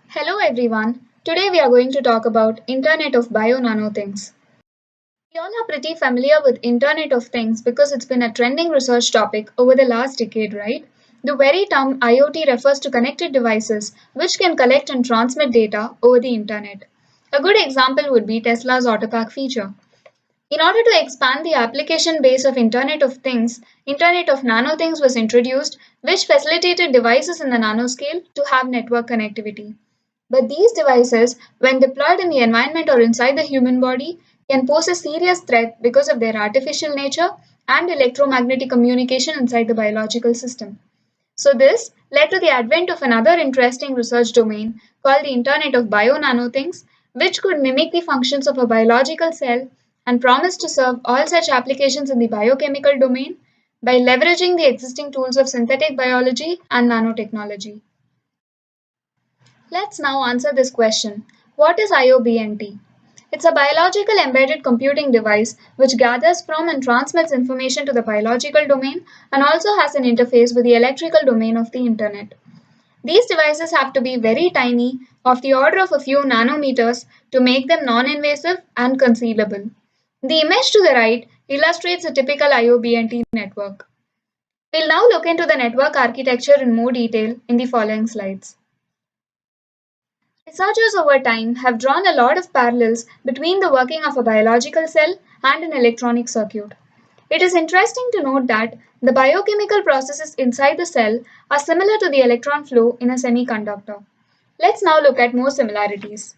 Hello everyone. Today we are going to talk about Internet of Bio-Nanothings. We all are pretty familiar with Internet of Things because it's been a trending research topic over the last decade, right? The very term IoT refers to connected devices which can collect and transmit data over the internet. A good example would be Tesla's Autopack feature. In order to expand the application base of Internet of Things, Internet of Nanothings was introduced, which facilitated devices in the nanoscale to have network connectivity. But these devices, when deployed in the environment or inside the human body, can pose a serious threat because of their artificial nature and electromagnetic communication inside the biological system. So, this led to the advent of another interesting research domain called the Internet of Bio-Nanothings, which could mimic the functions of a biological cell and promised to serve all such applications in the biochemical domain by leveraging the existing tools of synthetic biology and nanotechnology. Let's now answer this question. What is IoBNT? It's a biological embedded computing device which gathers from and transmits information to the biological domain and also has an interface with the electrical domain of the internet. These devices have to be very tiny, of the order of a few nanometers, to make them non-invasive and concealable. The image to the right illustrates a typical IoBNT network. We'll now look into the network architecture in more detail in the following slides. Researchers over time have drawn a lot of parallels between the working of a biological cell and an electronic circuit. It is interesting to note that the biochemical processes inside the cell are similar to the electron flow in a semiconductor. Let's now look at more similarities.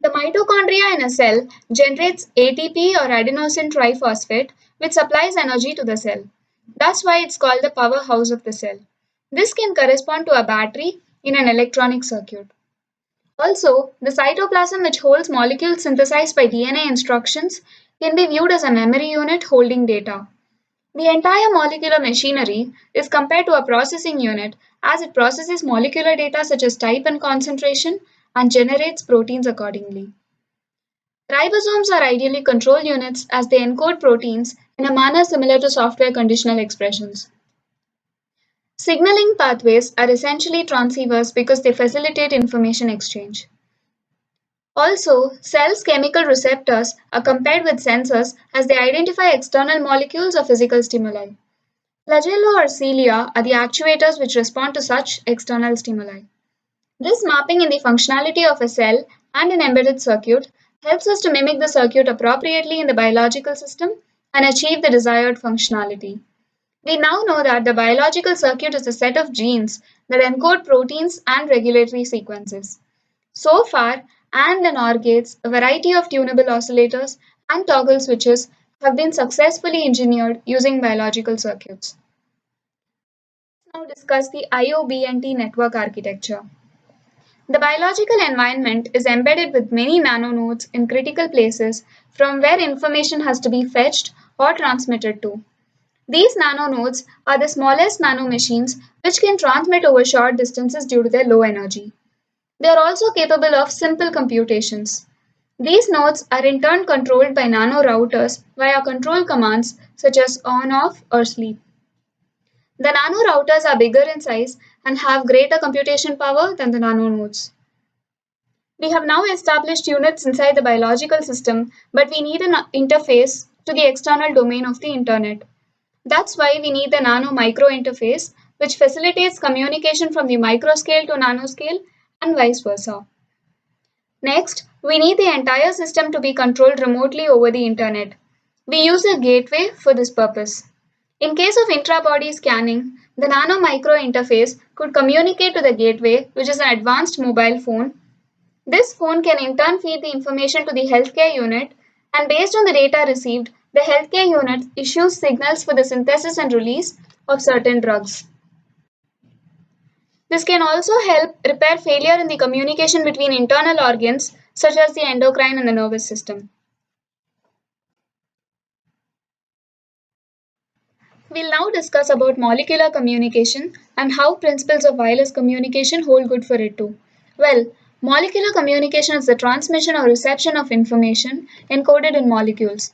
The mitochondria in a cell generates ATP or adenosine triphosphate, which supplies energy to the cell. That's why it's called the powerhouse of the cell. This can correspond to a battery in an electronic circuit. Also, the cytoplasm, which holds molecules synthesized by DNA instructions, can be viewed as a memory unit holding data. The entire molecular machinery is compared to a processing unit as it processes molecular data such as type and concentration and generates proteins accordingly. Ribosomes are ideally control units as they encode proteins in a manner similar to software conditional expressions. Signaling pathways are essentially transceivers because they facilitate information exchange. Also, cells' chemical receptors are compared with sensors as they identify external molecules or physical stimuli. Flagella or cilia are the actuators which respond to such external stimuli. This mapping in the functionality of a cell and an embedded circuit helps us to mimic the circuit appropriately in the biological system and achieve the desired functionality. We now know that the biological circuit is a set of genes that encode proteins and regulatory sequences. So far, AND and OR gates, a variety of tunable oscillators, and toggle switches have been successfully engineered using biological circuits. Let's now discuss the IoBNT network architecture. The biological environment is embedded with many nanonodes in critical places from where information has to be fetched or transmitted to. These nanonodes are the smallest nanomachines which can transmit over short distances due to their low energy. They are also capable of simple computations. These nodes are in turn controlled by nanorouters via control commands such as on, off, or sleep. The nanorouters are bigger in size and have greater computation power than the nanonodes. We have now established units inside the biological system, but we need an interface to the external domain of the internet. That's why we need the nano-micro interface, which facilitates communication from the microscale to nanoscale and vice versa. Next, we need the entire system to be controlled remotely over the internet. We use a gateway for this purpose. In case of intra-body scanning, the nano-micro interface could communicate to the gateway, which is an advanced mobile phone. This phone can in turn feed the information to the healthcare unit, and based on the data received, the healthcare unit issues signals for the synthesis and release of certain drugs. This can also help repair failure in the communication between internal organs such as the endocrine and the nervous system. We'll now discuss about molecular communication and how principles of wireless communication hold good for it too. Well, molecular communication is the transmission or reception of information encoded in molecules.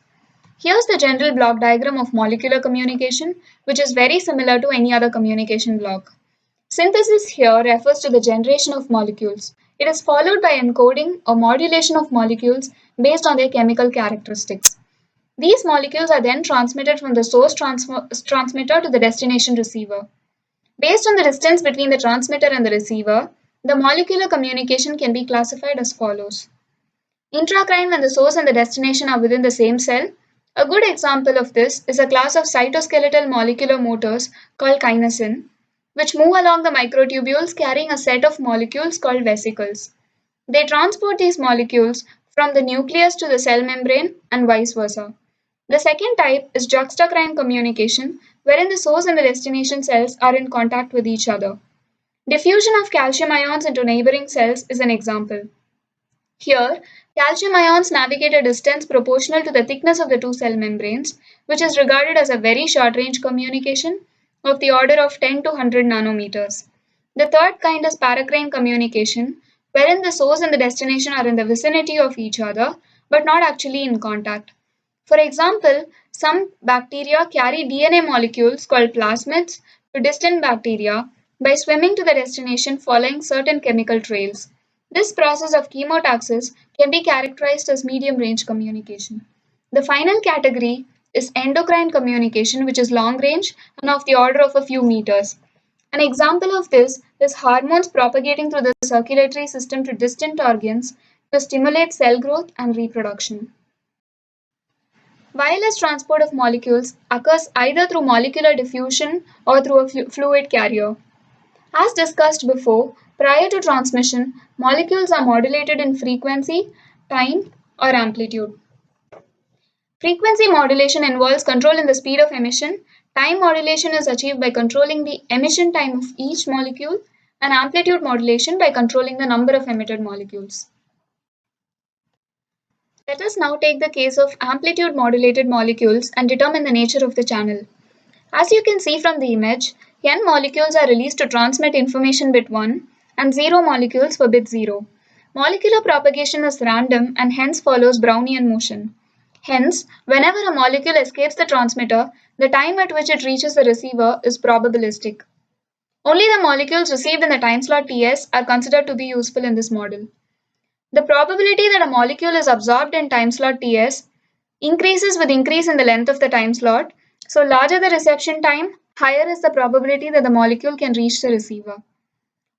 Here's the general block diagram of molecular communication, which is very similar to any other communication block. Synthesis here refers to the generation of molecules. It is followed by encoding or modulation of molecules based on their chemical characteristics. These molecules are then transmitted from the source transmitter to the destination receiver. Based on the distance between the transmitter and the receiver, the molecular communication can be classified as follows. Intracrine when the source and the destination are within the same cell. A good example of this is a class of cytoskeletal molecular motors called kinesin, which move along the microtubules carrying a set of molecules called vesicles. They transport these molecules from the nucleus to the cell membrane and vice versa. The second type is juxtacrine communication, wherein the source and the destination cells are in contact with each other. Diffusion of calcium ions into neighboring cells is an example. Here, calcium ions navigate a distance proportional to the thickness of the two cell membranes, which is regarded as a very short range communication of the order of 10 to 100 nanometers. The third kind is paracrine communication, wherein the source and the destination are in the vicinity of each other but not actually in contact. For example, some bacteria carry DNA molecules called plasmids to distant bacteria by swimming to the destination following certain chemical trails. This process of chemotaxis can be characterized as medium range communication. The final category is endocrine communication, which is long range and of the order of a few meters. An example of this is hormones propagating through the circulatory system to distant organs to stimulate cell growth and reproduction. Wireless transport of molecules occurs either through molecular diffusion or through a fluid carrier. As discussed before, prior to transmission, molecules are modulated in frequency, time, or amplitude. Frequency modulation involves control in the speed of emission. Time modulation is achieved by controlling the emission time of each molecule, and amplitude modulation by controlling the number of emitted molecules. Let us now take the case of amplitude modulated molecules and determine the nature of the channel. As you can see from the image, n molecules are released to transmit information bit 1 and 0 molecules for bit 0. Molecular propagation is random and hence follows Brownian motion. Hence, whenever a molecule escapes the transmitter, the time at which it reaches the receiver is probabilistic. Only the molecules received in the time slot Ts are considered to be useful in this model. The probability that a molecule is absorbed in time slot Ts increases with increase in the length of the time slot. So larger the reception time, higher is the probability that the molecule can reach the receiver.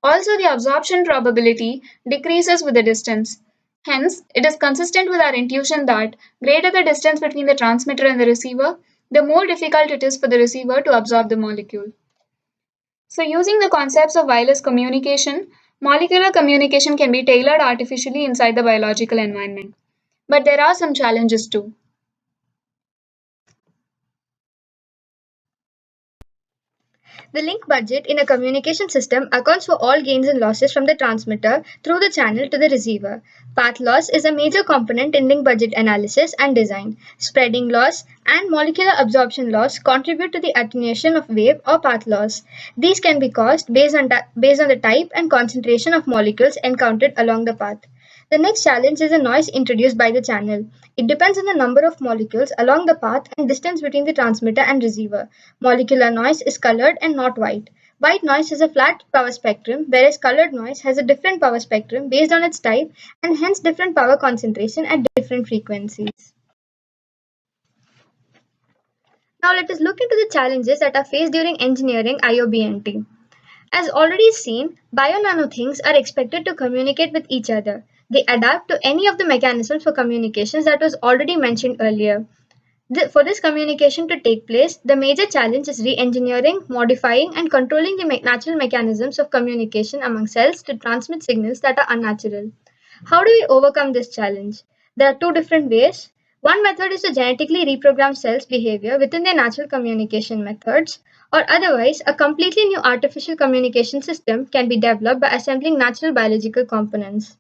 Also, the absorption probability decreases with the distance. Hence, it is consistent with our intuition that greater the distance between the transmitter and the receiver, the more difficult it is for the receiver to absorb the molecule. So using the concepts of wireless communication, molecular communication can be tailored artificially inside the biological environment. But there are some challenges too. The link budget in a communication system accounts for all gains and losses from the transmitter through the channel to the receiver. Path loss is a major component in link budget analysis and design. Spreading loss and molecular absorption loss contribute to the attenuation of wave or path loss. These can be caused based on the type and concentration of molecules encountered along the path. The next challenge is the noise introduced by the channel. It depends on the number of molecules along the path and distance between the transmitter and receiver. Molecular noise is colored and not white. White noise has a flat power spectrum, whereas colored noise has a different power spectrum based on its type and hence different power concentration at different frequencies. Now let us look into the challenges that are faced during engineering IoBNT. As already seen, bio-nanothings are expected to communicate with each other. They adapt to any of the mechanisms for communications that was already mentioned earlier. For this communication to take place, the major challenge is re-engineering, modifying, and controlling the natural mechanisms of communication among cells to transmit signals that are unnatural. How do we overcome this challenge? There are two different ways. One method is to genetically reprogram cells' behavior within their natural communication methods, or otherwise, a completely new artificial communication system can be developed by assembling natural biological components.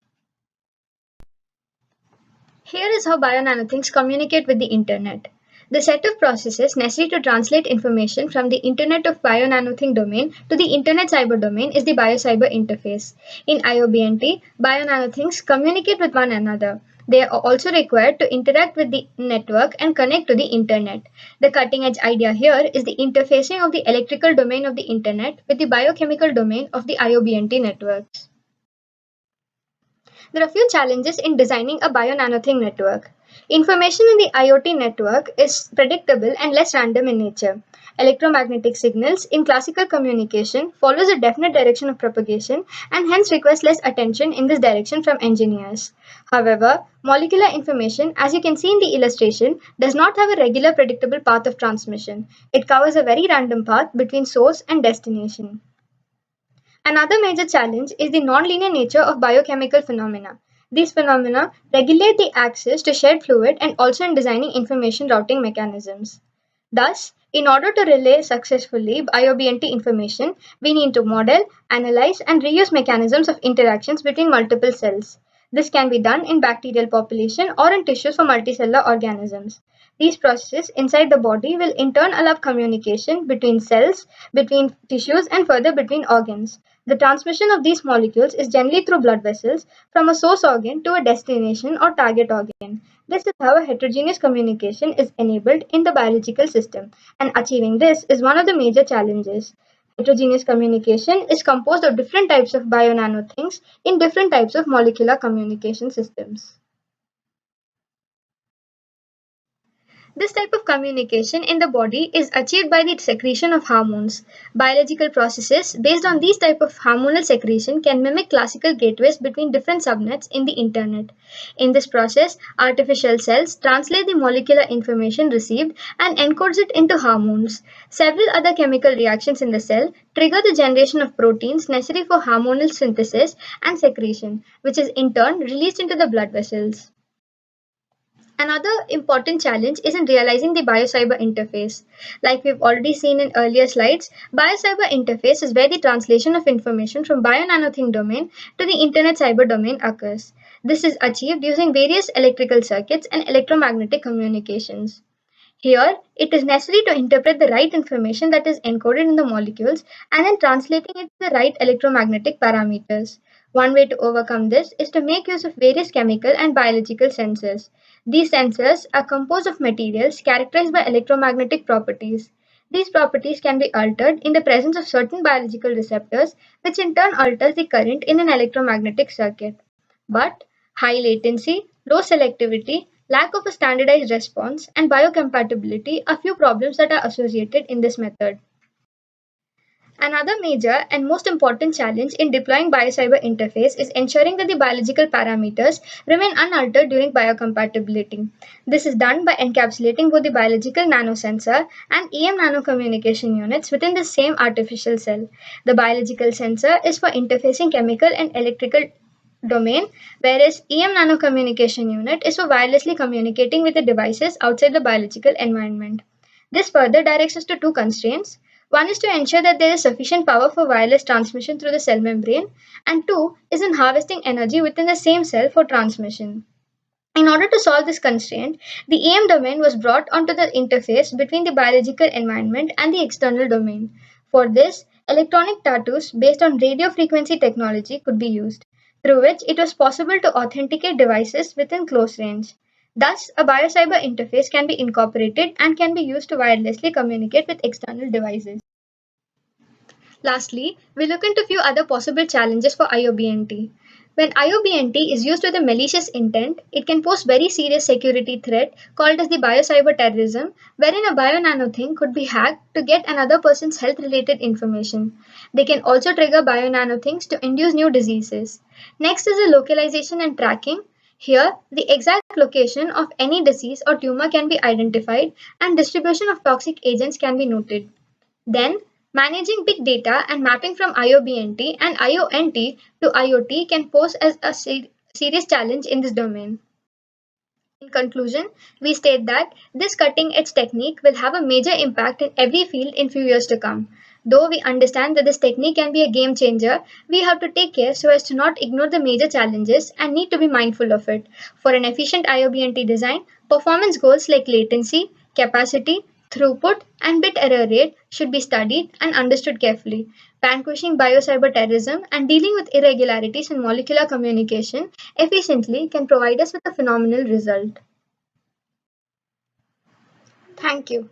Here is how bio-nanothings communicate with the Internet. The set of processes necessary to translate information from the Internet of Bio-Nanothing domain to the Internet cyber domain is the bio-cyber interface. In IoBNT, bio-nanothings communicate with one another. They are also required to interact with the network and connect to the internet. The cutting edge idea here is the interfacing of the electrical domain of the internet with the biochemical domain of the IoBNT networks. There are few challenges in designing a bio-nanothing network. Information in the IoT network is predictable and less random in nature. Electromagnetic signals in classical communication follows a definite direction of propagation and hence requires less attention in this direction from engineers. However, molecular information, as you can see in the illustration, does not have a regular predictable path of transmission. It covers a very random path between source and destination. Another major challenge is the nonlinear nature of biochemical phenomena. These phenomena regulate the access to shared fluid and also in designing information routing mechanisms. Thus, in order to relay successfully IoBNT information, we need to model, analyze, and reuse mechanisms of interactions between multiple cells. This can be done in bacterial population or in tissues for multicellular organisms. These processes inside the body will in turn allow communication between cells, between tissues, and further between organs. The transmission of these molecules is generally through blood vessels from a source organ to a destination or target organ. This is how a heterogeneous communication is enabled in the biological system, and achieving this is one of the major challenges. Heterogeneous communication is composed of different types of bio-nanothings in different types of molecular communication systems. This type of communication in the body is achieved by the secretion of hormones. Biological processes based on these type of hormonal secretion can mimic classical gateways between different subnets in the internet. In this process, artificial cells translate the molecular information received and encodes it into hormones. Several other chemical reactions in the cell trigger the generation of proteins necessary for hormonal synthesis and secretion, which is in turn released into the blood vessels. Another important challenge is in realizing the biocyber interface. Like we've already seen in earlier slides, biocyber interface is where the translation of information from bio-nanothing domain to the internet cyber domain occurs. This is achieved using various electrical circuits and electromagnetic communications. Here, it is necessary to interpret the right information that is encoded in the molecules and then translating it to the right electromagnetic parameters. One way to overcome this is to make use of various chemical and biological sensors. These sensors are composed of materials characterized by electromagnetic properties. These properties can be altered in the presence of certain biological receptors, which in turn alters the current in an electromagnetic circuit. But high latency, low selectivity, lack of a standardized response, and biocompatibility are few problems that are associated in this method. Another major and most important challenge in deploying biocyber interface is ensuring that the biological parameters remain unaltered during biocompatibility. This is done by encapsulating both the biological nanosensor and EM nanocommunication units within the same artificial cell. The biological sensor is for interfacing chemical and electrical domain, whereas EM nanocommunication unit is for wirelessly communicating with the devices outside the biological environment. This further directs us to two constraints. One is to ensure that there is sufficient power for wireless transmission through the cell membrane, and two is in harvesting energy within the same cell for transmission. In order to solve this constraint, the EM domain was brought onto the interface between the biological environment and the external domain. For this, electronic tattoos based on radio frequency technology could be used, through which it was possible to authenticate devices within close range. Thus, a biocyber interface can be incorporated and can be used to wirelessly communicate with external devices. Lastly, we look into a few other possible challenges for IoBNT. When IoBNT is used with a malicious intent, it can pose very serious security threat called as the biocyber terrorism, wherein a bio-nanothing could be hacked to get another person's health-related information. They can also trigger bio-nanothings to induce new diseases. Next is the localization and tracking. Here, the exact location of any disease or tumor can be identified and distribution of toxic agents can be noted. Then, managing big data and mapping from IoBNT and IoNT to IoT can pose as a serious challenge in this domain. In conclusion, we state that this cutting edge technique will have a major impact in every field in few years to come. Though we understand that this technique can be a game changer, we have to take care so as to not ignore the major challenges and need to be mindful of it. For an efficient IoBNT design, performance goals like latency, capacity, throughput, and bit error rate should be studied and understood carefully. Vanquishing biocyberterrorism and dealing with irregularities in molecular communication efficiently can provide us with a phenomenal result. Thank you.